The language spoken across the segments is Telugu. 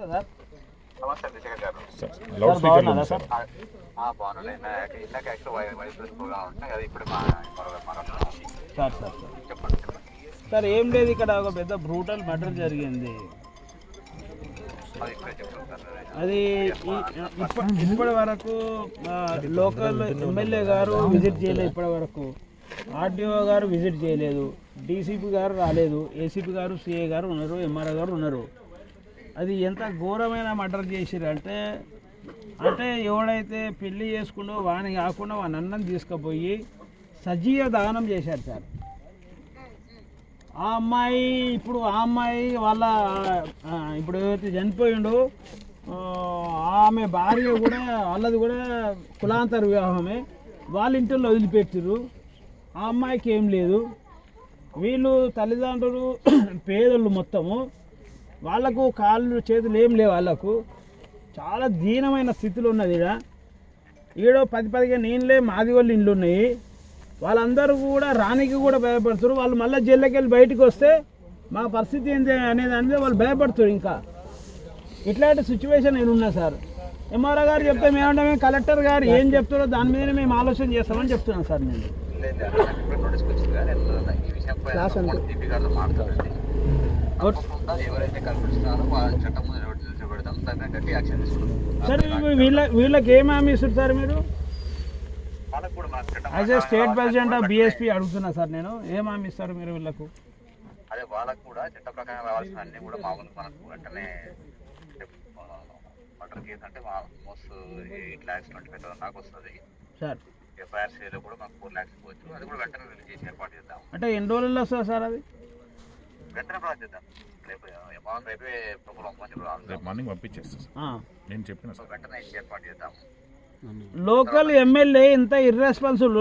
నమస్తే సార్. నమస్తే దిశ గారు. బాగున్నారా సార్? బాగున్నాను. ఇందాక యాక్చువల్ వైస్ ప్రోగ్రామ్ ఉంటున్నాయి కదా, ఇప్పుడు సార్ చెప్పండి. సార్ ఏం లేదు, ఇక్కడ ఒక పెద్ద బ్రూటల్ మర్డర్ జరిగింది. అది ఇప్పటి వరకు లోకల్ ఎమ్మెల్యే గారు విజిట్ చేయలేదు, ఇప్పటి వరకు ఆర్డీఓ గారు విజిట్ చేయలేదు, డీసీపీ గారు రాలేదు, ఏసీపీ గారు, సిఐ గారు ఉన్నారు, ఎంఆర్ఓ గారు ఉన్నారు. అది ఎంత ఘోరమైన మర్డర్ చేసిరు అంటే ఎవడైతే పెళ్లి చేసుకుండో వాని కాకుండా వాని అన్నం తీసుకుపోయి సజీవ దహనం చేశారు సార్. ఆ అమ్మాయి వాళ్ళ ఇప్పుడు ఏదైతే చనిపోయిండో ఆమె భార్య కూడా వాళ్ళది కూడా కులాంతర వివాహమే. వాళ్ళ ఇంట్లో వదిలిపెట్టిర్రు. ఆ అమ్మాయికి ఏం లేదు. వీళ్ళు తల్లిదండ్రులు పేదలు మొత్తము, వాళ్ళకు కాళ్ళు చేతులు ఏం లేవు. వాళ్ళకు చాలా దీనమైన స్థితిలో ఉన్నది. ఈడో 10-15 ఇండ్లే మాది వాళ్ళ ఇండ్లు ఉన్నాయి. వాళ్ళందరూ కూడా రానికి కూడా భయపడుతారు. వాళ్ళు మళ్ళీ జైల్లోకి వెళ్ళి బయటకు వస్తే మా పరిస్థితి ఏంటి అనేది వాళ్ళు భయపడుతారు. ఇంకా ఇట్లాంటి సిచ్యువేషన్ నేను ఉన్నా సార్. ఎంఆర్ఓ గారు చెప్తే మేమంటే కలెక్టర్ గారు ఏం చెప్తారో దాని మీద మేము ఆలోచన చేస్తామని చెప్తున్నాను సార్. నేను సార్ వీళ్ళకి ఏం హామీ ఇస్తారు సార్ మీరు? As a state president of BSP అడుగుతున్నా సార్, నేను ఏం హామీ ఇస్తారు మీరు వీళ్ళకు? అదే వాళ్ళకు కూడా చట్ట ప్రకారం రావాల్సిన అన్ని కూడా మామూలు మనకు వెంటనే మర్డర్ కేసు అంటే ఆల్మోస్ట్ 8 lakhs 25,000 దాకా వస్తుంది సార్. ఎఫ్ఐఆర్సీలో కూడా మాకు 4 lakhs పోవచ్చు. అది కూడా వెంటనే రిలీజ్ చేసి ఏర్పాటు చేద్దాం. అంటే ఎన్ని రోజుల్లో వస్తుంది సార్? అది వెంటనే ప్రాజెక్ట్ చేద్దాం. రేపే మార్నింగ్ పంపించేస్తాం. నేను చెప్పిన వెంటనే ఏర్పాటు చేద్దాం. లోకల్ ఎమ్మెల్యే ఇంత ఇర్రెస్పాన్సిబుల్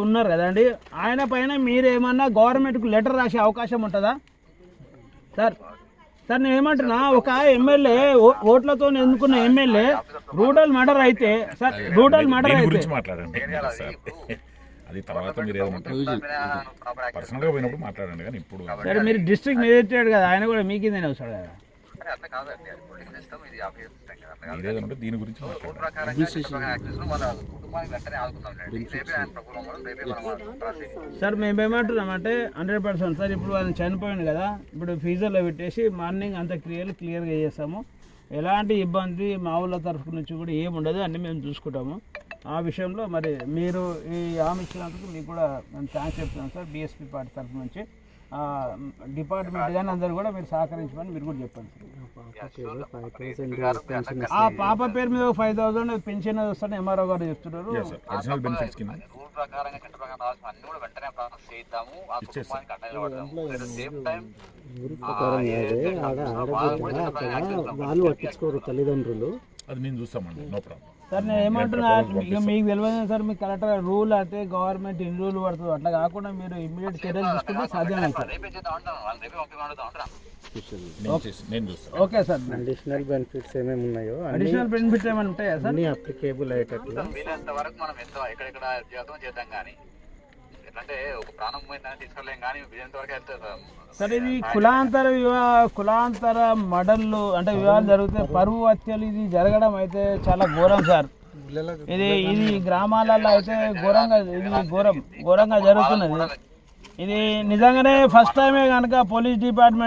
ఉన్నారు కదండి, ఆయన పైన మీరేమన్నా గవర్నమెంట్కు లెటర్ రాసే అవకాశం ఉంటుందా సార్? సార్ నేను ఏమంటున్నా, ఒక ఎమ్మెల్యే ఓట్లతో ఎన్నుకున్న ఎమ్మెల్యే బ్రూటల్ మర్డర్ అయితే సార్, బ్రూటల్ మర్డర్ అయితే మాట్లాడండి అది తర్వాత మీరు పర్సనల్గా పోయినప్పుడు మాట్లాడండి. కానీ ఇప్పుడు సరే మీరు డిస్ట్రిక్ట్ మేజిస్ట్రేట్ కదా, ఆయన కూడా మీ కిందనే వస్తాడు కదా. మీరేదంటే దీని గురించి సార్ మేమేమంటున్నామంటే 100% సార్, ఇప్పుడు ఆయన చనిపోయింది కదా, ఇప్పుడు ఫీజర్లో పెట్టేసి మార్నింగ్ అంత క్లియర్గా చేస్తాము. ఎలాంటి ఇబ్బంది మా ఊళ్ళ తరఫు నుంచి కూడా ఏముండదు, అన్నీ మేము చూసుకుంటాము. ఆ విషయంలో మరి మీరు ఈ హామీ ఇచ్చినందుకు మీకు కూడా మేము థ్యాంక్స్ చెప్తున్నాం సార్. బిఎస్పీ పార్టీ తరఫు నుంచి డిపార్ట్మెంట్ కానీ అందరూ కూడా మీరు సహకరించమని మీరు కూడా చెప్పండి. ఆ పాప పేరు మీద 5,000 పెన్షన్ వస్తాను ఎంఆర్ఓ గారు చెప్తున్నారు. వాళ్ళు పట్టించుకోరు తల్లిదండ్రులు, అది మేము చూస్తామండి. No problem sir. నేను ఏమంటున్నా, ఇక మీకు తెలియదు సార్, మీ కలెక్టర్ రూల్ అంటే గవర్నమెంట్ ఎన్ని రూల్ పడుతుంది అట్లా కాకుండా మీరు ఇమ్మీడియట్ చర్యలు తీసుకుంటే సాధ్యం అవుతుంది. Okay sir. అడిషనల్ బెనిఫిట్స్ ఏమేమి ఉన్నాయో, అడిషనల్ బెనిఫిట్స్ ఏమైనా ఉంటాయా సార్? అన్ని అప్లికేబుల్ అయ్యేటట్లు సార్. ఇది కులాంతర మడళ్ళు అంటే వివాహాలు జరిగితే పరువు హత్యలు ఇది జరగడం అయితే చాలా ఘోరం సార్. ఇది గ్రామాలలో అయితే ఘోరంగా జరుగుతున్నది. ఇది నిజంగానే ఫస్ట్ టైమే కనుక పోలీస్ డిపార్ట్మెంట్